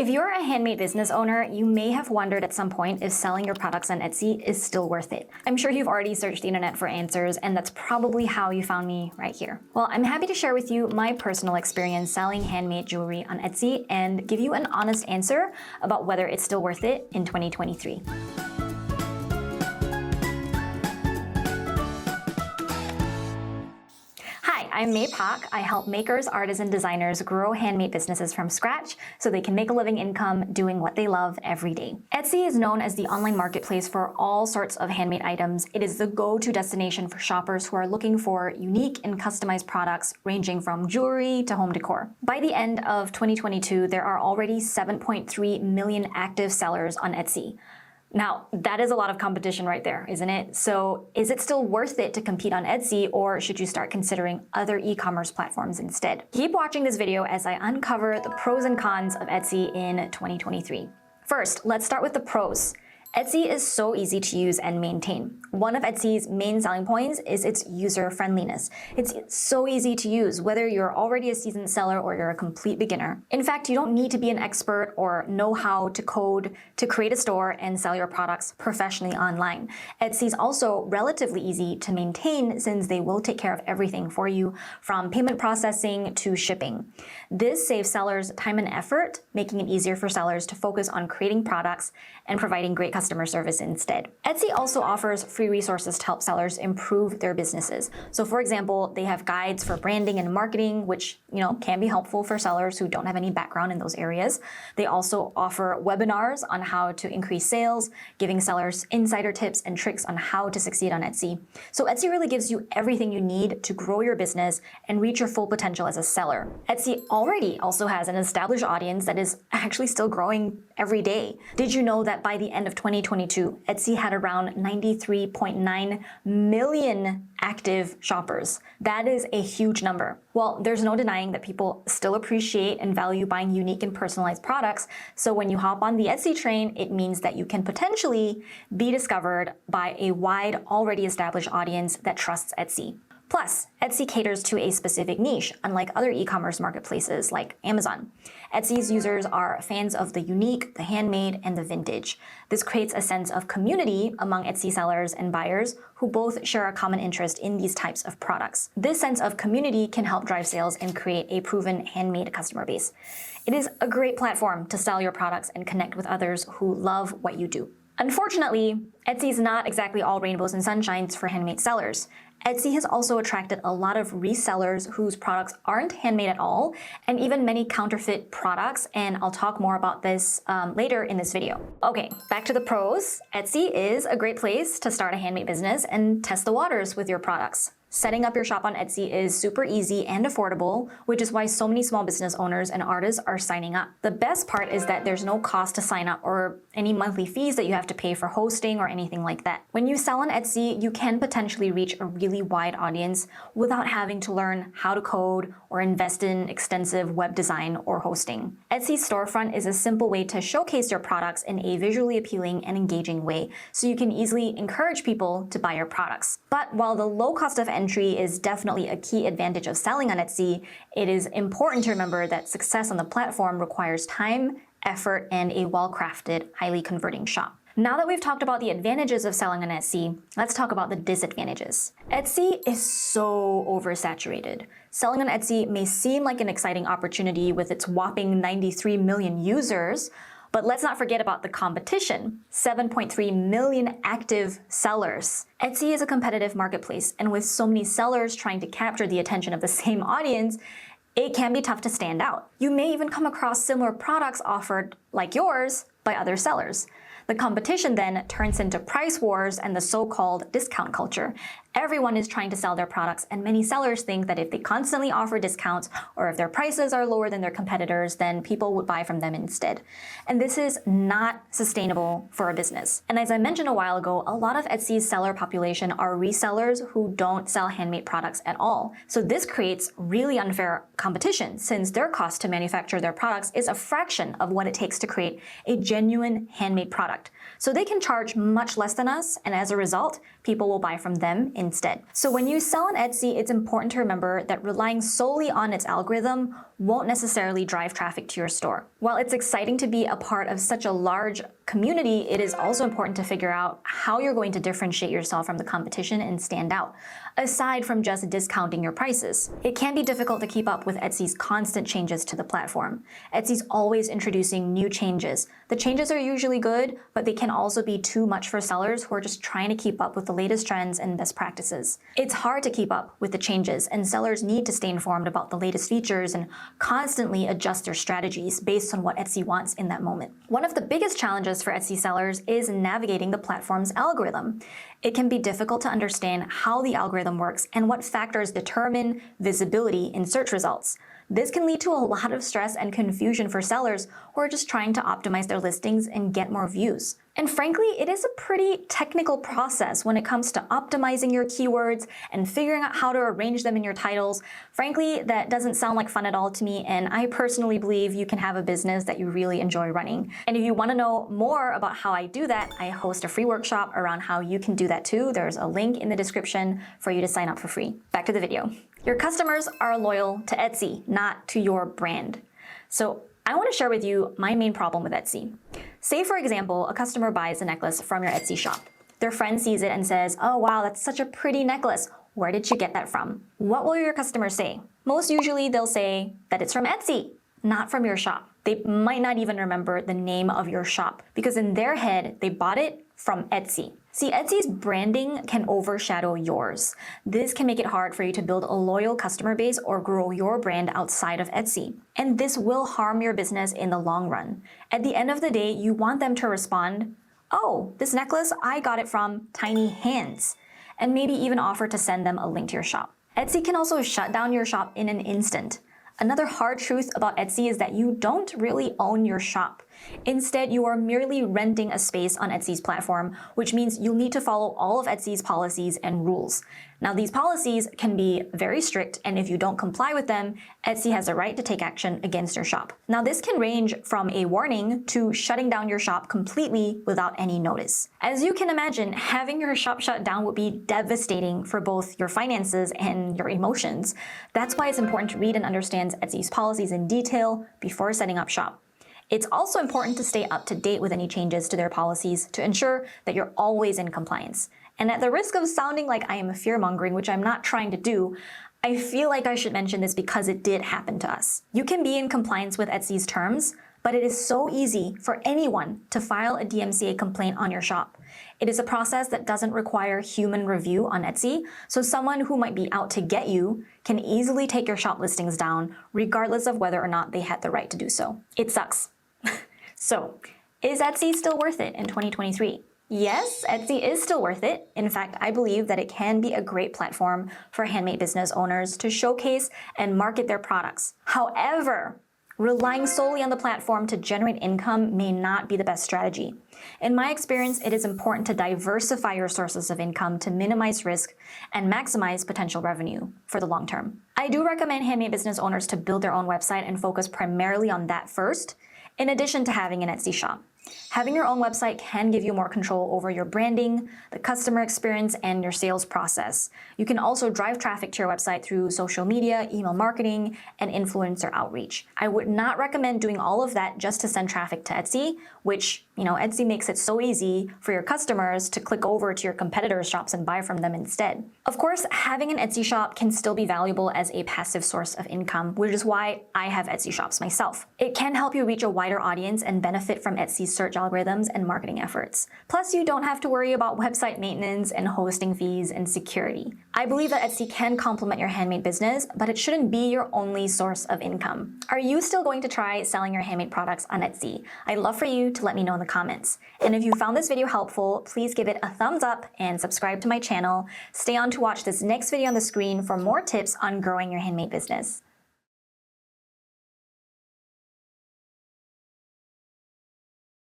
If you're a handmade business owner, you may have wondered at some point if selling your products on Etsy is still worth it. I'm sure you've already searched the internet for answers, and that's probably how you found me right here. Well, I'm happy to share with you my personal experience selling handmade jewelry on Etsy and give you an honest answer about whether it's still worth it in 2023. I'm May Pak. I help makers, artists, and designers grow handmade businesses from scratch so they can make a living income doing what they love every day. Etsy is known as the online marketplace for all sorts of handmade items. It is the go-to destination for shoppers who are looking for unique and customized products ranging from jewelry to home decor. By the end of 2022, there are already 7.3 million active sellers on Etsy. Now, that is a lot of competition right there, isn't it? So is it still worth it to compete on Etsy, or should you start considering other e-commerce platforms instead? Keep watching this video as I uncover the pros and cons of Etsy in 2023. First, let's start with the pros. Etsy is so easy to use and maintain. One of Etsy's main selling points is its user-friendliness. It's so easy to use, whether you're already a seasoned seller or you're a complete beginner. In fact, you don't need to be an expert or know how to code to create a store and sell your products professionally online. Etsy's also relatively easy to maintain since they will take care of everything for you, from payment processing to shipping. This saves sellers time and effort, making it easier for sellers to focus on creating products and providing great customer service instead. Etsy also offers free resources to help sellers improve their businesses. So for example, they have guides for branding and marketing, which can be helpful for sellers who don't have any background in those areas. They also offer webinars on how to increase sales, giving sellers insider tips and tricks on how to succeed on Etsy. So Etsy really gives you everything you need to grow your business and reach your full potential as a seller. Etsy already also has an established audience that is actually still growing every day. Did you know that by the end of 2022, Etsy had around 93.9 million active shoppers? That is a huge number. Well, there's no denying that people still appreciate and value buying unique and personalized products. So when you hop on the Etsy train, it means that you can potentially be discovered by a wide, already established audience that trusts Etsy. Plus, Etsy caters to a specific niche, unlike other e-commerce marketplaces like Amazon. Etsy's users are fans of the unique, the handmade, and the vintage. This creates a sense of community among Etsy sellers and buyers who both share a common interest in these types of products. This sense of community can help drive sales and create a proven handmade customer base. It is a great platform to sell your products and connect with others who love what you do. Unfortunately, Etsy is not exactly all rainbows and sunshines for handmade sellers. Etsy has also attracted a lot of resellers whose products aren't handmade at all, and even many counterfeit products, and I'll talk more about this later in this video. Okay, back to the pros. Etsy is a great place to start a handmade business and test the waters with your products. Setting up your shop on Etsy is super easy and affordable, which is why so many small business owners and artists are signing up. The best part is that there's no cost to sign up or any monthly fees that you have to pay for hosting or anything like that. When you sell on Etsy, you can potentially reach a really wide audience without having to learn how to code or invest in extensive web design or hosting. Etsy's storefront is a simple way to showcase your products in a visually appealing and engaging way, so you can easily encourage people to buy your products. But while the low cost of entry is definitely a key advantage of selling on Etsy, it is important to remember that success on the platform requires time, effort, and a well-crafted, highly converting shop. Now that we've talked about the advantages of selling on Etsy, let's talk about the disadvantages. Etsy is so oversaturated. Selling on Etsy may seem like an exciting opportunity with its whopping 93 million users, but let's not forget about the competition. 7.3 million active sellers. Etsy is a competitive marketplace, and with so many sellers trying to capture the attention of the same audience, it can be tough to stand out. You may even come across similar products offered like yours by other sellers. The competition then turns into price wars and the so-called discount culture. Everyone is trying to sell their products, and many sellers think that if they constantly offer discounts or if their prices are lower than their competitors, then people would buy from them instead. And this is not sustainable for a business. And as I mentioned a while ago, a lot of Etsy's seller population are resellers who don't sell handmade products at all. So this creates really unfair competition since their cost to manufacture their products is a fraction of what it takes to create a genuine handmade product. So they can charge much less than us, and as a result, people will buy from them instead. So when you sell on Etsy, it's important to remember that relying solely on its algorithm won't necessarily drive traffic to your store. While it's exciting to be a part of such a large community, it is also important to figure out how you're going to differentiate yourself from the competition and stand out, aside from just discounting your prices. It can be difficult to keep up with Etsy's constant changes to the platform. Etsy's always introducing new changes. The changes are usually good, but they can also be too much for sellers who are just trying to keep up with the latest trends and best practices. It's hard to keep up with the changes, and sellers need to stay informed about the latest features and constantly adjust their strategies based on what Etsy wants in that moment. One of the biggest challenges for Etsy sellers is navigating the platform's algorithm. It can be difficult to understand how the algorithm works and what factors determine visibility in search results. This can lead to a lot of stress and confusion for sellers who are just trying to optimize their listings and get more views. And frankly, it is a pretty technical process when it comes to optimizing your keywords and figuring out how to arrange them in your titles. Frankly, that doesn't sound like fun at all to me, and I personally believe you can have a business that you really enjoy running. And if you want to know more about how I do that, I host a free workshop around how you can do that too. There's a link in the description for you to sign up for free. Back to the video. Your customers are loyal to Etsy, not to your brand. So I want to share with you my main problem with Etsy. Say, for example, a customer buys a necklace from your Etsy shop. Their friend sees it and says, "Oh wow, that's such a pretty necklace. Where did you get that from?" What will your customer say? Most usually they'll say that it's from Etsy, not from your shop. They might not even remember the name of your shop because in their head, they bought it from Etsy. See, Etsy's branding can overshadow yours. This can make it hard for you to build a loyal customer base or grow your brand outside of Etsy. And this will harm your business in the long run. At the end of the day, you want them to respond, "Oh, this necklace, I got it from Tiny Hands," and maybe even offer to send them a link to your shop. Etsy can also shut down your shop in an instant. Another hard truth about Etsy is that you don't really own your shop. Instead, you are merely renting a space on Etsy's platform, which means you'll need to follow all of Etsy's policies and rules. Now, these policies can be very strict, and if you don't comply with them, Etsy has a right to take action against your shop. Now, this can range from a warning to shutting down your shop completely without any notice. As you can imagine, having your shop shut down would be devastating for both your finances and your emotions. That's why it's important to read and understand Etsy's policies in detail before setting up shop. It's also important to stay up to date with any changes to their policies to ensure that you're always in compliance. And at the risk of sounding like I am fear-mongering, which I'm not trying to do, I feel like I should mention this because it did happen to us. You can be in compliance with Etsy's terms, but it is so easy for anyone to file a DMCA complaint on your shop. It is a process that doesn't require human review on Etsy, so someone who might be out to get you can easily take your shop listings down, regardless of whether or not they had the right to do so. It sucks. So, is Etsy still worth it in 2023? Yes, Etsy is still worth it. In fact, I believe that it can be a great platform for handmade business owners to showcase and market their products. However, relying solely on the platform to generate income may not be the best strategy. In my experience, it is important to diversify your sources of income to minimize risk and maximize potential revenue for the long term. I do recommend handmade business owners to build their own website and focus primarily on that first, in addition to having an Etsy shop. Having your own website can give you more control over your branding, the customer experience, and your sales process. You can also drive traffic to your website through social media, email marketing, and influencer outreach. I would not recommend doing all of that just to send traffic to Etsy, which, Etsy makes it so easy for your customers to click over to your competitors' shops and buy from them instead. Of course, having an Etsy shop can still be valuable as a passive source of income, which is why I have Etsy shops myself. It can help you reach a wider audience and benefit from Etsy's search algorithms and marketing efforts. Plus, you don't have to worry about website maintenance and hosting fees and security. I believe that Etsy can complement your handmade business, but it shouldn't be your only source of income. Are you still going to try selling your handmade products on Etsy? I'd love for you to let me know in the comments. And if you found this video helpful, please give it a thumbs up and subscribe to my channel. Stay on to watch this next video on the screen for more tips on growing your handmade business.